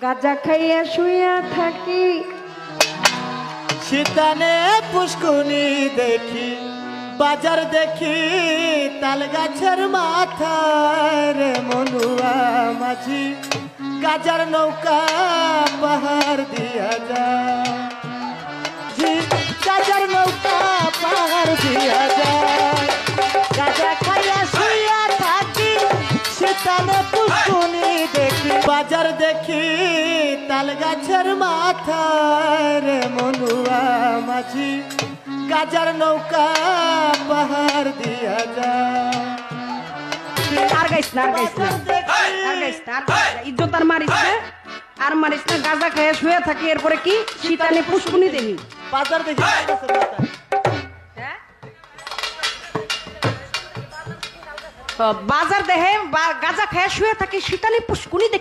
গাঁজা খাইয়া শুইয়া থাকি শীতানে পুষ্কুনি দেখি বাজার দেখি তাল গাছের মাথার মনুয়া মাঝি গাজার নৌকা পাহাড় দিয়া যায় গাজার নৌকা পাহাড় দিয়া যায় গাজা খাইয়া শুইয়া থাকি শীতানে পুষ্কুনি দেখি বাজার দেখি তাল গাছের মাথার মনুয়া মাঝি গাজার নৌকা পাহাড় দিয়া যায় আর গাইস না ইজ্জত আর মারিস না আর মারিস না গাঁজা খাইয়া শুয়ে থাকি এরপরে কি শীতানে পুষ্কুনি দেখি বাজার দেখি বাজার দেহে গাঁজা খাইয়া শুয়ে থাকি শীতানে পুষ্কুনি দেখি